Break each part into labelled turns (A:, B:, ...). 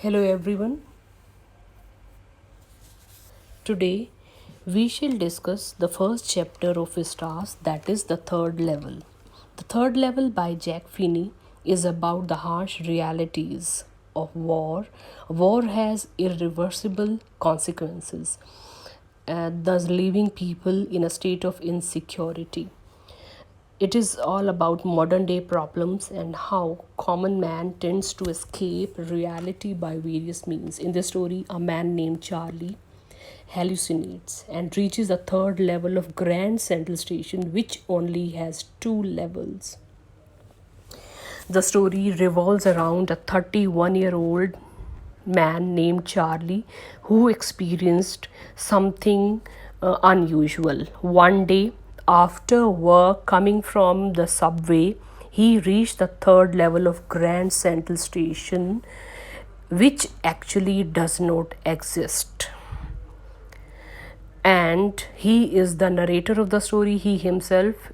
A: Hello everyone. Today we shall discuss the first chapter of Stars, that is the third level. The third level by Jack Finney is about the harsh realities of war. War has irreversible consequences, thus leaving people in a state of insecurity. It is all about modern day problems and how common man tends to escape reality by various means. In this story, a man named Charlie hallucinates and reaches a third level of Grand Central Station, which only has two levels. The story revolves around a 31-year-old man named Charlie who experienced something unusual. One day, after work, coming from the subway, he reached the third level of Grand Central Station, which actually does not exist. And he is the narrator of the story. He himself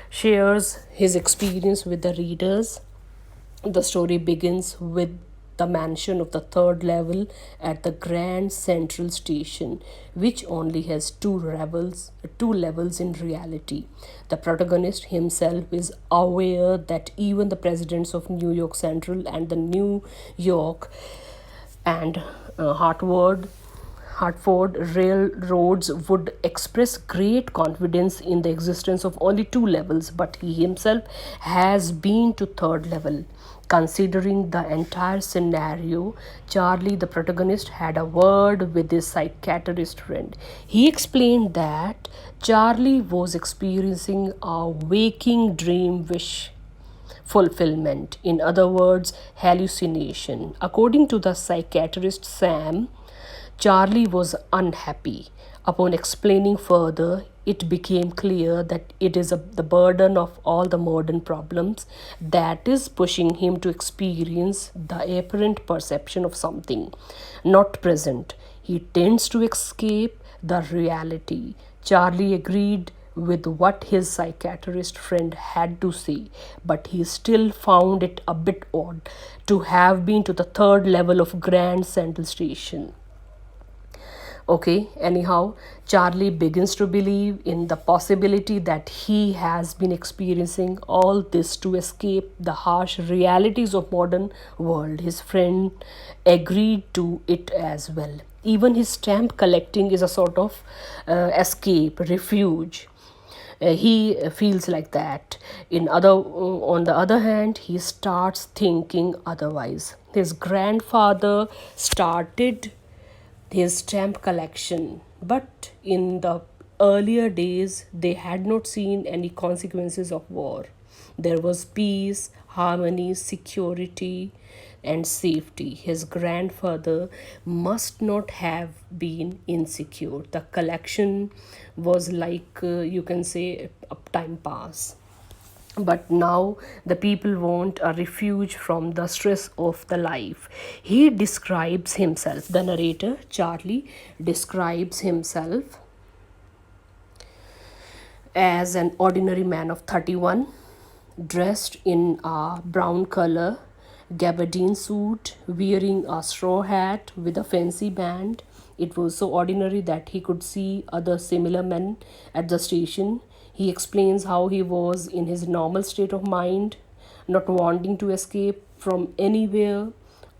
A: shares his experience with the readers. The story begins with the mansion of the third level at the Grand Central Station, which only has two levels in reality. The protagonist himself is aware that even the presidents of New York Central and the New York and Hartford railroads would express great confidence in the existence of only two levels, but he himself has been to third level. Considering the entire scenario, Charlie, the protagonist, had a word with his psychiatrist friend. He explained that Charlie was experiencing a waking dream wish fulfillment, in other words, hallucination. According to the psychiatrist Sam, Charlie was unhappy. Upon explaining further, it became clear that it is the burden of all the modern problems that is pushing him to experience the apparent perception of something not present. He tends to escape the reality. Charlie agreed with what his psychiatrist friend had to say, but he still found it a bit odd to have been to the third level of Grand Central Station. Okay, anyhow, Charlie begins to believe in the possibility that he has been experiencing all this to escape the harsh realities of modern world. His friend agreed to it as well. Even his stamp collecting is a sort of escape, refuge. He feels like that. On the other hand, he starts thinking otherwise. His grandfather started his stamp collection, but in the earlier days, they had not seen any consequences of war. There was peace, harmony, security, and safety. His grandfather must not have been insecure. The collection was like, you can say, a time pass. But now the people want a refuge from the stress of the life. He describes himself, the narrator Charlie describes himself as an ordinary man of 31, dressed in a brown color gabardine suit, wearing a straw hat with a fancy band. It was so ordinary that he could see other similar men at the station. He explains how he was in his normal state of mind, not wanting to escape from anywhere.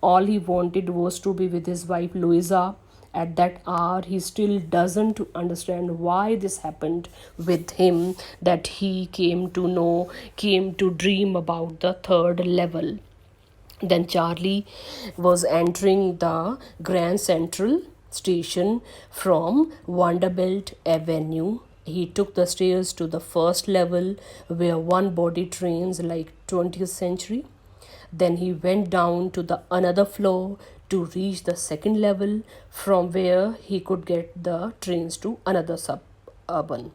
A: All he wanted was to be with his wife Louisa. At that hour, he still doesn't understand why this happened with him, that he came to dream about the third level. Then Charlie was entering the Grand Central Station from Vanderbilt Avenue. He took the stairs to the first level where one body trains like 20th century. Then he went down to the another floor to reach the second level, from where he could get the trains to another suburban.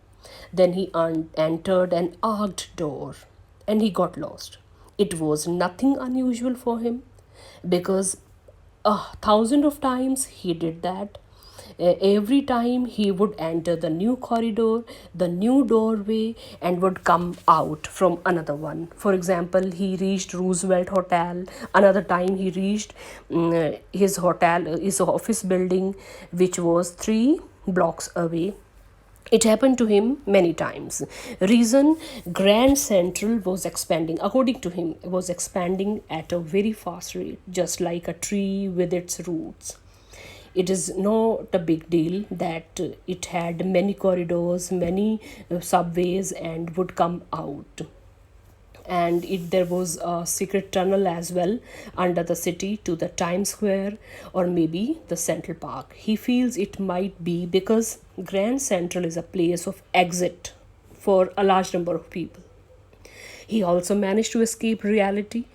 A: Then he entered an arched door and he got lost. It was nothing unusual for him because a thousand of times he did that. Every time he would enter the new corridor, the new doorway, and would come out from another one. For example, he reached Roosevelt Hotel. Another time he reached his hotel, his office building, which was 3 blocks away. It happened to him many times. Reason: Grand Central was expanding, according to him, it was expanding at a very fast rate, just like a tree with its roots. It is not a big deal that it had many corridors, many subways, and would come out. And there was a secret tunnel as well under the city to the Times Square or maybe the Central Park. He feels it might be because Grand Central is a place of exit for a large number of people. He also managed to escape reality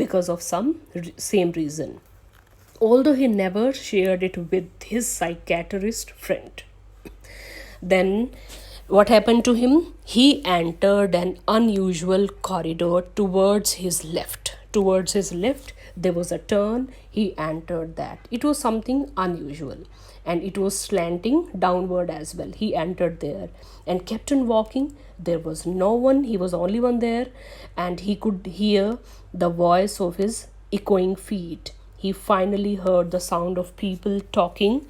A: because of some same reason, although he never shared it with his psychiatrist friend. Then, what happened to him? He entered an unusual corridor towards his left. Towards his left, there was a turn. He entered that. It was something unusual, and it was slanting downward as well. He entered there and kept on walking. There was no one, he was the only one there, and he could hear the voice of his echoing feet. He finally heard the sound of people talking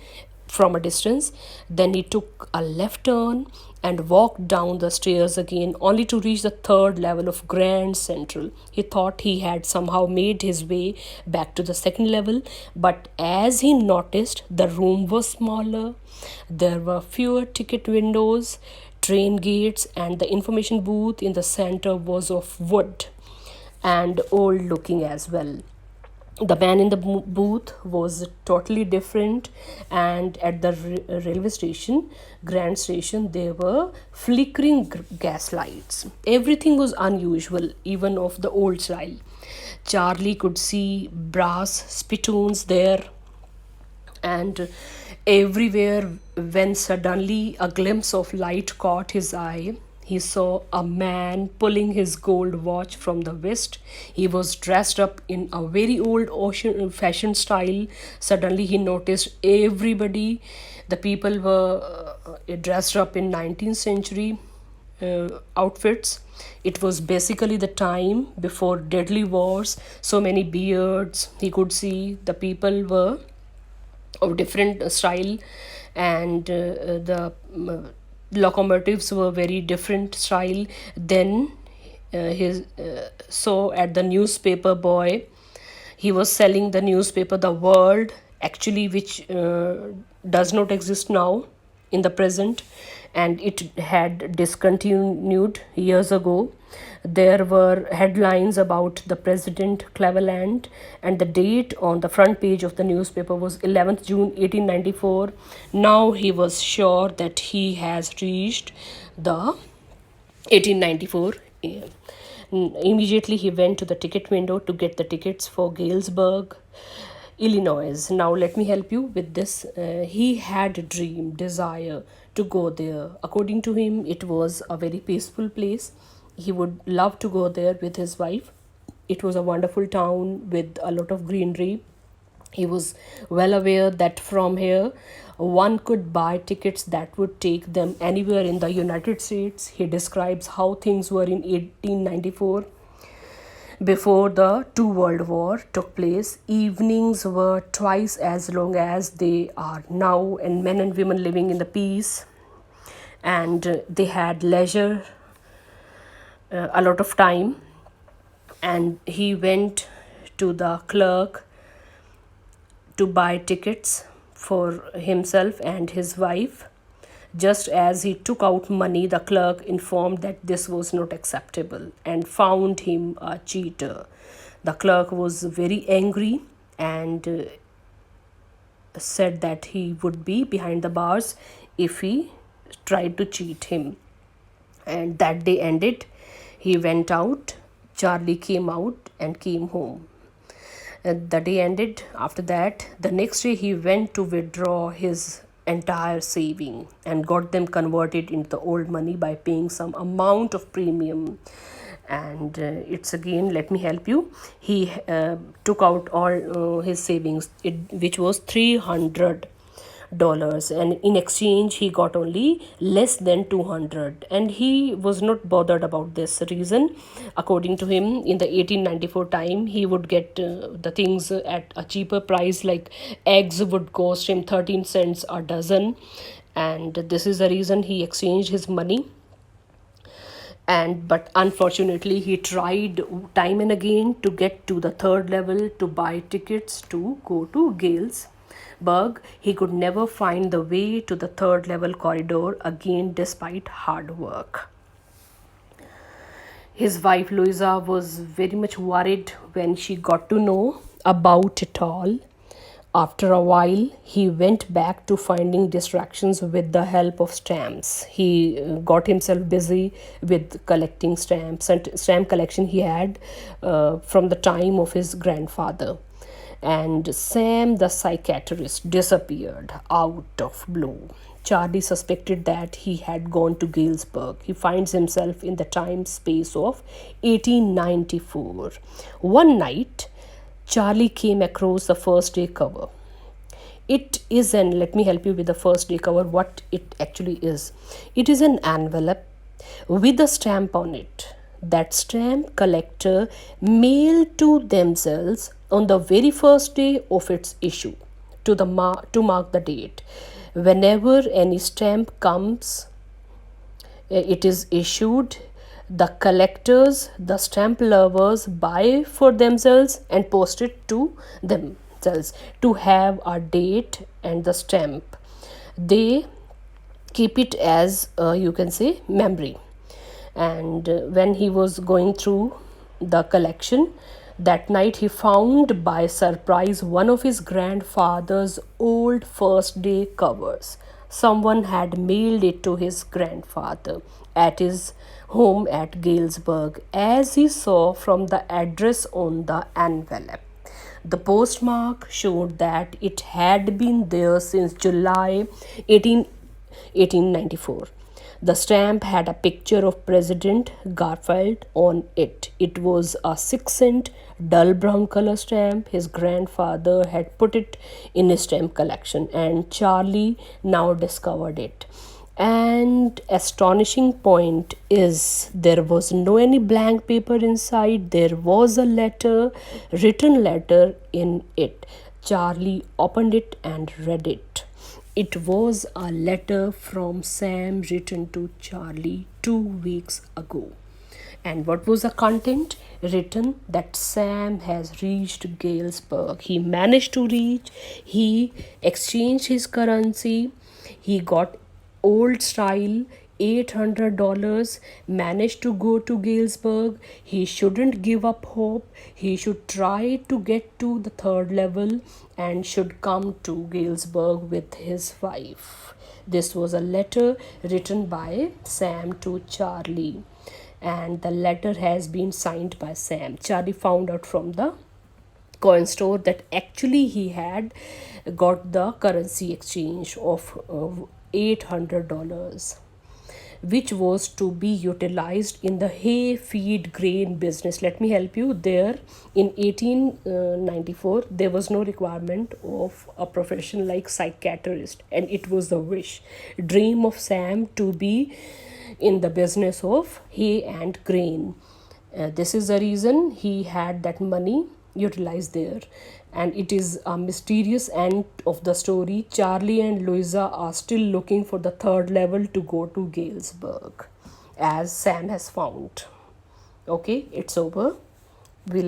A: from a distance. Then he took a left turn and walked down the stairs again, only to reach the third level of Grand Central. He thought he had somehow made his way back to the second level, but as he noticed, the room was smaller. There were fewer ticket windows, train gates, and the information booth in the center was of wood and old looking as well. The man in the booth was totally different, and at the railway station, Grand Station, there were flickering gas lights. Everything was unusual, even of the old style. Charlie could see brass spittoons there and everywhere. When suddenly a glimpse of light caught his eye, he saw a man pulling his gold watch from the wrist. He was dressed up in a very old ocean fashion style. Suddenly he noticed everybody, the people were dressed up in 19th century outfits. It was basically the time before deadly wars. So many beards he could see. The people were of different style, and the locomotives were very different style. Then his so at the newspaper boy, he was selling the newspaper The World, actually, which does not exist now in the present, and it had discontinued years ago. There were headlines about the president Cleveland, and the date on the front page of the newspaper was 11th June 1894. Now he was sure that he has reached the 1894. Immediately he went to the ticket window to get the tickets for Galesburg, Illinois. Now let me help you with this. He had a dream, desire to go there. According to him, it was a very peaceful place. He would love to go there with his wife. It was a wonderful town with a lot of greenery. He was well aware that from here one could buy tickets that would take them anywhere in the United States. He describes how things were in 1894 before the two world war took place. Evenings were twice as long as they are now, and men and women living in the peace, and they had leisure, a lot of time. And he went to the clerk to buy tickets for himself and his wife. Just as he took out money, the clerk informed that this was not acceptable and found him a cheater. The clerk was very angry and said that he would be behind the bars if he tried to cheat him. And that day ended. He went out. Charlie came out and came home. The day ended. After that, the next day, he went to withdraw his entire saving and got them converted into the old money by paying some amount of premium. And it's again, let me help you. He took out all his savings, which was $300. dollars, and in exchange he got only less than 200, and he was not bothered about this reason. According to him, in the 1894 time, he would get the things at a cheaper price, like eggs would cost him 13 cents a dozen, and this is the reason he exchanged his money. And but unfortunately he tried time and again to get to the third level to buy tickets to go to Galesburg. He could never find the way to the third level corridor again despite hard work. His wife Louisa was very much worried when she got to know about it all. After a while, he went back to finding distractions with the help of stamps. He got himself busy with collecting stamps, and stamp collection he had from the time of his grandfather. And Sam the psychiatrist disappeared out of blue. Charlie suspected that he had gone to Galesburg. He finds himself in the time space of 1894. One night, Charlie came across the first day cover. It is an, let me help you with the first day cover, what it actually is. It is an envelope with a stamp on it. That stamp collector mailed to themselves on the very first day of its issue to mark the date. Whenever any stamp comes, it is issued, the collectors, the stamp lovers buy for themselves and post it to themselves to have a date and the stamp. They keep it as you can say memory. And when he was going through the collection that night, he found by surprise one of his grandfather's old first day covers. Someone had mailed it to his grandfather at his home at Galesburg, as he saw from the address on the envelope. The postmark showed that it had been there since July 1894. The stamp had a picture of President Garfield on it. It was a 6-cent dull brown color stamp. His grandfather had put it in his stamp collection, and Charlie now discovered it. And astonishing point is, there was no any blank paper inside. There was a written letter in it. Charlie opened it and read it. It was a letter from Sam written to Charlie 2 weeks ago. And what was the content? Written that Sam has reached Galesburg. He managed to reach, he exchanged his currency, he got old style $800, managed to go to Galesburg. He shouldn't give up hope. He should try to get to the third level and should come to Galesburg with his wife. This was a letter written by Sam to Charlie, and the letter has been signed by Sam. Charlie found out from the coin store that actually he had got the currency exchange of $800, which was to be utilized in the hay feed grain business. Let me help you there. In 1894, there was no requirement of a profession like psychiatrist, and it was the dream of Sam to be in the business of hay and grain. This is the reason he had that money utilized there. And it is a mysterious end of the story. Charlie and Louisa are still looking for the third level to go to Galesburg, as Sam has found. Okay, it's over. We'll